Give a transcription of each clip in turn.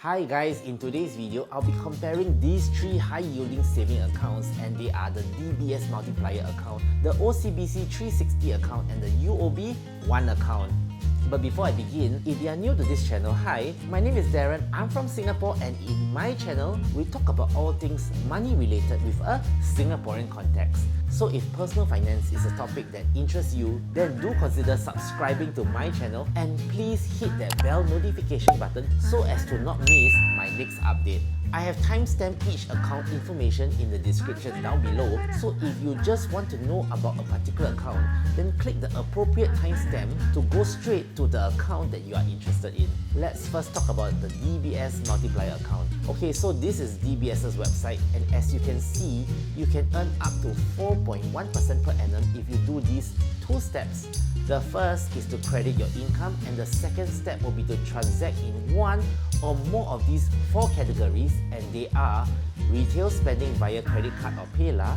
Hi guys, in today's video, I'll be comparing these three high-yielding saving accounts, and they are the DBS Multiplier Account, the OCBC 360 account, and the UOB One Account. But before I begin, if you are new to this channel, hi, my name is Darren, I'm from Singapore, and in my channel, we talk about all things money related with a Singaporean context. So if personal finance is a topic that interests you, then do consider subscribing to my channel and please hit that bell notification button so as to not miss my next update. I have timestamped each account information in the description down below, so if you just want to know about a particular account, then click the appropriate timestamp to go straight to the account that you are interested in. Let's first talk about the DBS Multiplier Account. Okay, so this is DBS's website, and as you can see, you can earn up to 4.1% per annum if you do these two steps. The first is to credit your income, and the second step will be to transact in one or more of these four categories, and they are retail spending via credit card or PayLah,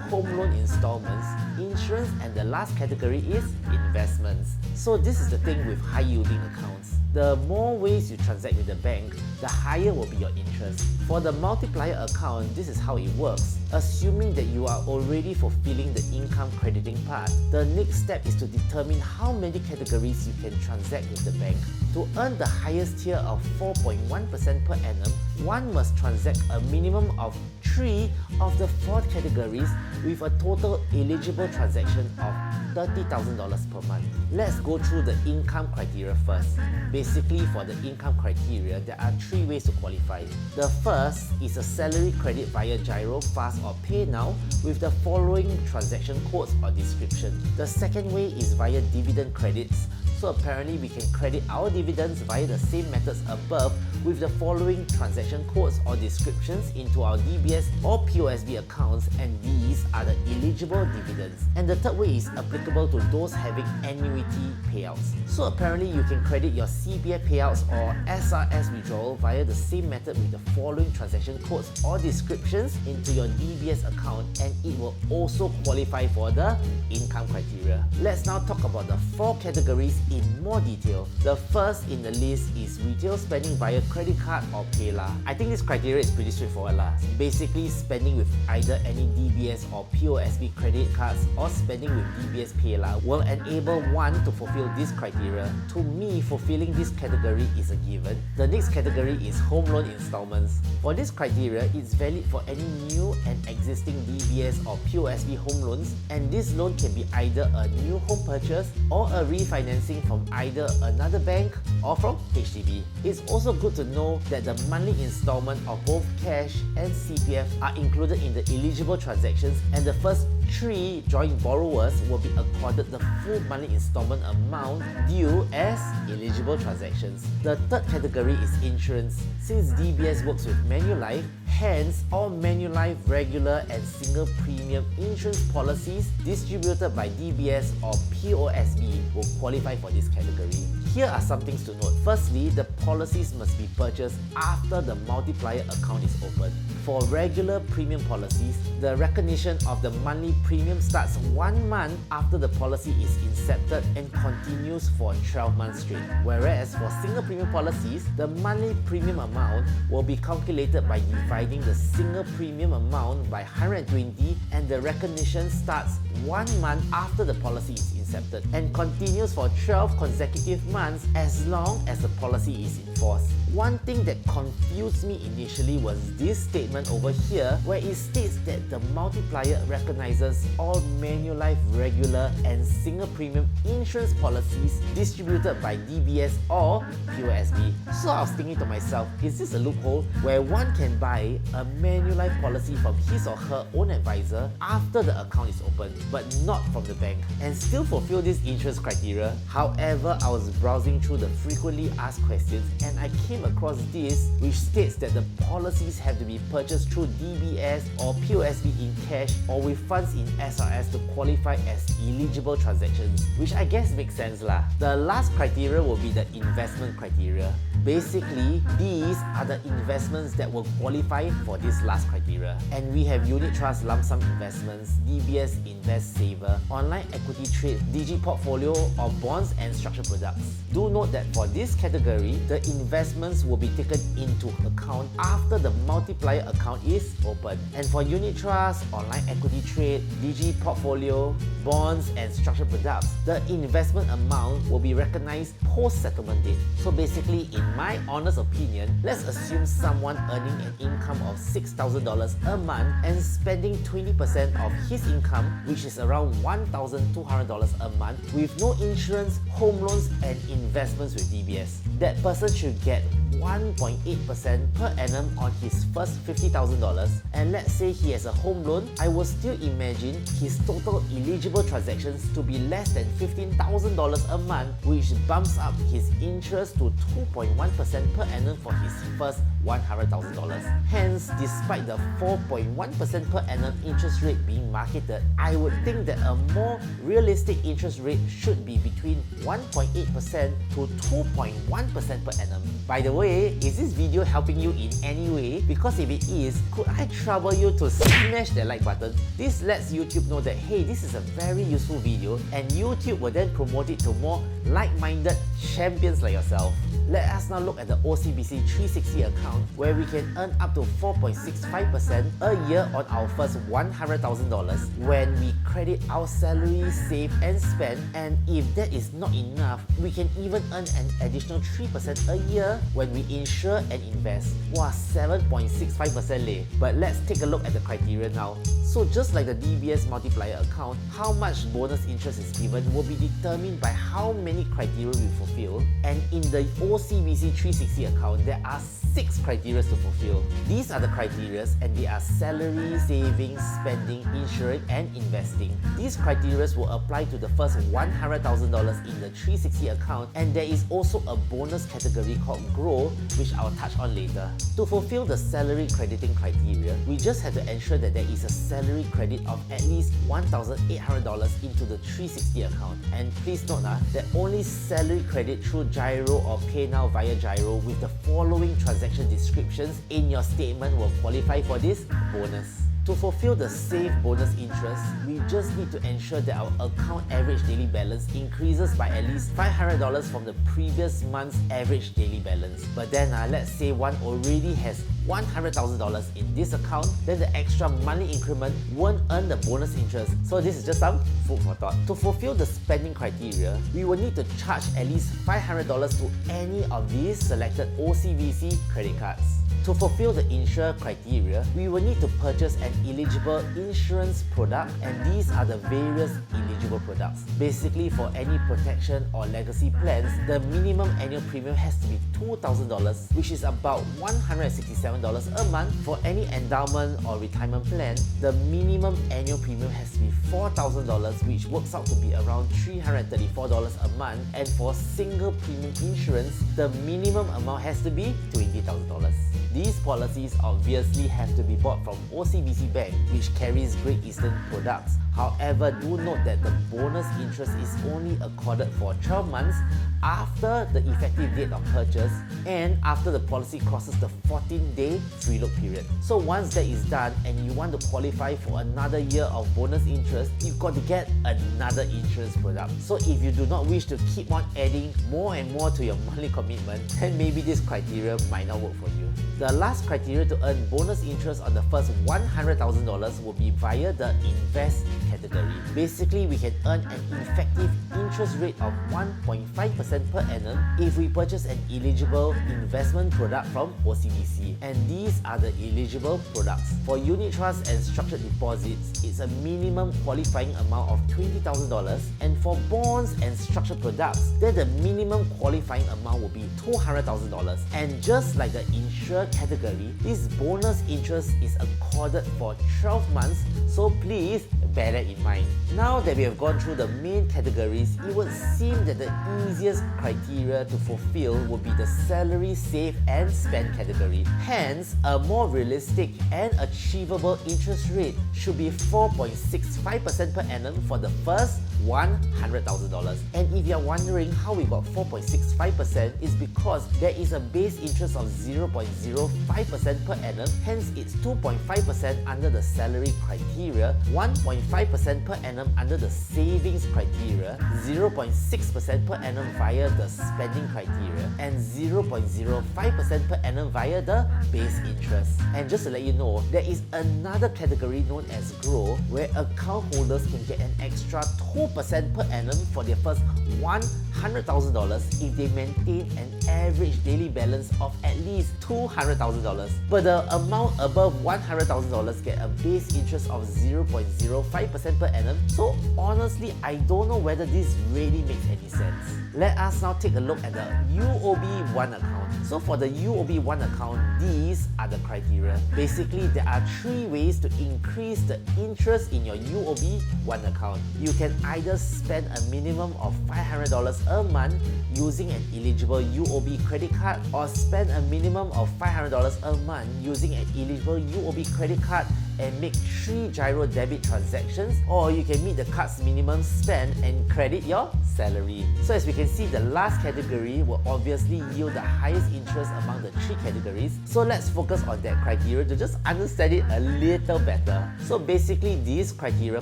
home loan installments, insurance, and the last category is investments. So this is the thing with high-yielding accounts. The more ways you transact with the bank, the higher will be your interest. For the multiplier account, this is how it works. Assuming that you are already fulfilling the income crediting part, the next step is to determine how many categories you can transact with the bank. To earn the highest tier of 4.1% per annum, one must transact a minimum of 3 of the 4 categories with a total eligible transaction of $30,000 per month. Let's go through the income criteria first. Basically, for the income criteria, there are 3 ways to qualify. The first is a salary credit via Giro, Fast or PayNow with the following transaction codes or description. The second way is via dividend credits. So apparently we can credit our dividends via the same methods above with the following transaction codes or descriptions into our DBS or POSB accounts, and these are the eligible dividends. And the third way is applicable to those having annuity payouts. So apparently you can credit your CPF payouts or SRS withdrawal via the same method with the following transaction codes or descriptions into your DBS account, and it will also qualify for the income criteria. Let's now talk about the 4 categories in more detail. The first in the list is retail spending via credit card or PayLah. I think this criteria is pretty straightforward lah. Basically, spending with either any DBS or POSB credit cards or spending with DBS PayLah will enable one to fulfill this criteria. To me, fulfilling this category is a given. The next category is home loan installments. For this criteria, it's valid for any new and existing DBS or POSB home loans, and this loan can be either a new home purchase or a refinancing from either another bank or from HDB. It's also good to know that the monthly installment of both cash and CPF are included in the eligible transactions, and the first 3 joint borrowers will be accorded the full monthly installment amount due as eligible transactions. The third category is insurance. Since DBS works with Manulife, hence all Manulife regular and single premium insurance policies distributed by DBS or POSB will qualify for this category. Here are some things to note. Firstly, the policies must be purchased after the multiplier account is opened. For regular premium policies, the recognition of the monthly premium starts 1 month after the policy is incepted and continues for 12 months straight. Whereas for single premium policies, the monthly premium amount will be calculated by dividing the single premium amount by 120, and the recognition starts 1 month after the policy is incepted and continues for 12 consecutive months as long as the policy is in force. One thing that confused me initially was this statement over here, where it states that the multiplier recognizes all Manulife regular and single premium insurance policies distributed by DBS or POSB. So I was thinking to myself, is this a loophole where one can buy a Manulife policy from his or her own advisor after the account is opened, but not from the bank, and still fulfill this insurance criteria? However, I was browsing through the frequently asked questions, and I came across this which states that the policies have to be purchased through DBS or POSB in cash or with funds in SRS to qualify as eligible transactions, which I guess makes sense lah. The last criteria will be the investment criteria. Basically, these are the investments that will qualify for this last criteria. And we have unit trust lump sum investments, DBS Invest Saver, online equity trade, Digi Portfolio, or bonds and structured products. Do note that for this category, the investments funds will be taken into account after the multiplier account is opened. And for unit trust, online equity trade, DG portfolio, bonds and structured products, the investment amount will be recognized post-settlement date. So basically, in my honest opinion, let's assume someone earning an income of $6,000 a month and spending 20% of his income, which is around $1,200 a month, with no insurance, home loans and investments with DBS. That person should get 1.8% per annum on his first $50,000, and let's say he has a home loan, I will still imagine his total eligible transactions to be less than $15,000 a month, which bumps up his interest to 2.1% per annum for his first $100,000. Hence, despite the 4.1% per annum interest rate being marketed, I would think that a more realistic interest rate should be between 1.8% to 2.1% per annum. By the way, is this video helping you in any way? Because if it is, could I trouble you to smash the like button? This lets YouTube know that hey, this is a very useful video, and YouTube will then promote it to more like-minded champions like yourself. Let us now look at the OCBC 360 account, where we can earn up to 4.65% a year on our first $100,000 when we credit our salary, save and spend, and if that is not enough, we can even earn an additional 3% a year when we insure and invest. Wow, 7.65% leh. But let's take a look at the criteria now. So just like the DBS Multiplier account, how much bonus interest is given will be determined by how many criteria we fulfill, and in the OCBC 360 account, there are 6 criteria to fulfill. These are the criteria, and they are salary, savings, spending, insuring and investing. These criteria will apply to the first $100,000 in the 360 account, and there is also a bonus category called Grow, which I'll touch on later. To fulfill the salary crediting criteria, we just have to ensure that there is a salary credit of at least $1,800 into the 360 account. And please note that only salary credit through Gyro or PayNow via Gyro with the following transaction descriptions in your statement will qualify for this bonus. To fulfill the save bonus interest, we just need to ensure that our account average daily balance increases by at least $500 from the previous month's average daily balance. But then let's say one already has $100,000 in this account, then the extra monthly increment won't earn the bonus interest. So this is just some food for thought. To fulfill the spending criteria, we will need to charge at least $500 to any of these selected OCBC credit cards. To fulfill the insure criteria, we will need to purchase an eligible insurance product, and these are the various eligible products. Basically, for any protection or legacy plans, the minimum annual premium has to be $2,000, which is about $167 a month. For any endowment or retirement plan, the minimum annual premium has to be $4,000, which works out to be around $334 a month. And for single premium insurance, the minimum amount has to be $20,000. These policies obviously have to be bought from OCBC Bank, which carries Great Eastern products. However, do note that the bonus interest is only accorded for 12 months after the effective date of purchase and after the policy crosses the 14-day free look period. So once that is done and you want to qualify for another year of bonus interest, you've got to get another insurance product. So if you do not wish to keep on adding more and more to your monthly commitment, then maybe this criteria might not work for you. The last criteria to earn bonus interest on the first $100,000 will be via the invest category. Basically, we can earn an effective interest rate of 1.5% per annum if we purchase an eligible investment product from OCBC. And these are the eligible products. For unit trusts and structured deposits, it's a minimum qualifying amount of $20,000, and for bonds and structured products, then the minimum qualifying amount will be $200,000. And just like the insured category, this bonus interest is accorded for 12 months, so please bear that in mind. Now that we have gone through the main categories, it would seem that the easiest criteria to fulfill would be the salary, save and spend category. Hence, a more realistic and achievable interest rate should be 4.65% per annum for the first $100,000. And if you're wondering how we got 4.65%, it's because there is a base interest of 0.05% per annum, hence it's 2.5% under the salary criteria, 1.5% per annum under the savings criteria, 0.6% per annum via the spending criteria, and 0.05% per annum via the base interest. And just to let you know, there is another category known as GROW, where account holders can get an extra 2% per annum for their first $100,000 if they maintain an average daily balance of at least $200,000. But the amount above $100,000 get a base interest of 0.05% per annum. So honestly, I don't know whether this really makes any sense. Let us now take a look at the UOB One Account. So for the UOB One Account, these are the criteria. Basically, there are 3 ways to increase the interest in your UOB One Account. You can either spend a minimum of $500 a month using an eligible UOB credit card, or spend a minimum of $500 a month using an eligible UOB credit card and make 3 gyro debit transactions, or you can meet the card's minimum spend and credit your salary. So as we can see, the last category will obviously yield the highest interest among the 3 categories. So let's focus on that criteria to just understand it a little better. So basically, these criteria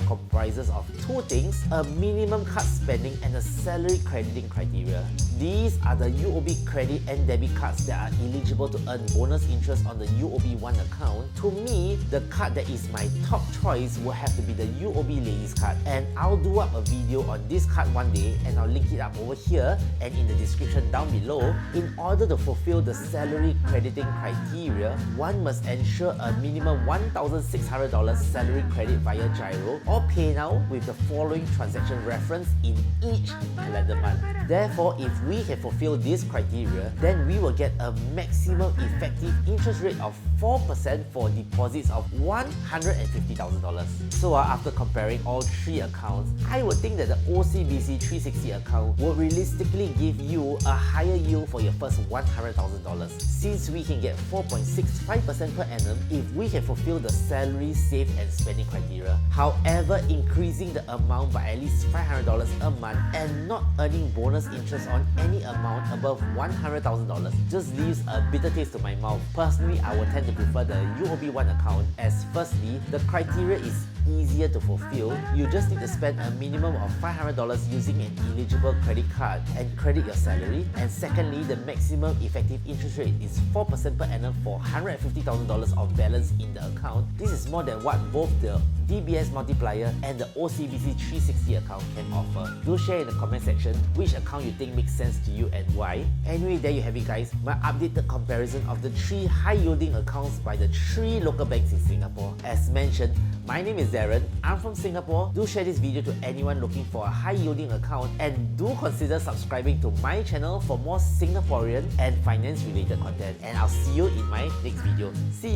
comprises of 2 things: a minimum card spending and a salary crediting criteria. These are the UOB credit and debit cards that are eligible to earn bonus interest on the UOB One Account. To me, the card that is my top choice will have to be the UOB Ladies card, and I'll do up a video on this card one day, and I'll link it up over here and in the description down below. In order to fulfill the salary crediting criteria, one must ensure a minimum $1,600 salary credit via gyro or PayNow with the following transaction reference in each calendar month. Therefore, if we can fulfill this criteria, then we will get a maximum effective interest rate of 4% for deposits of $150,000. So after comparing all 3 accounts, I would think that the OCBC 360 account will realistically give you a higher yield for your first $100,000, since we can get 4.65% per annum if we can fulfill the salary, save and spending criteria. However, increasing the amount by at least $500 a month and not earning bonus interest on any amount above $100,000 just leaves a bitter taste to my mouth. Personally, I would tend to prefer the UOB One Account, as firstly, the criteria is easier to fulfill. You just need to spend a minimum of $500 using an eligible credit card and credit your salary. And secondly, the maximum effective interest rate is 4% per annum for $150,000 of balance in the account. This is more than what both the DBS Multiplier and the OCBC 360 account can offer. Do share in the comment section which account you think makes sense to you and why. Anyway, there you have it guys, my updated comparison of the 3 high-yielding accounts by the 3 local banks in Singapore. As mentioned, my name is Darren, I'm from Singapore. Do share this video to anyone looking for a high-yielding account, and do consider subscribing to my channel for more Singaporean and finance-related content. And I'll see you in my next video. See you!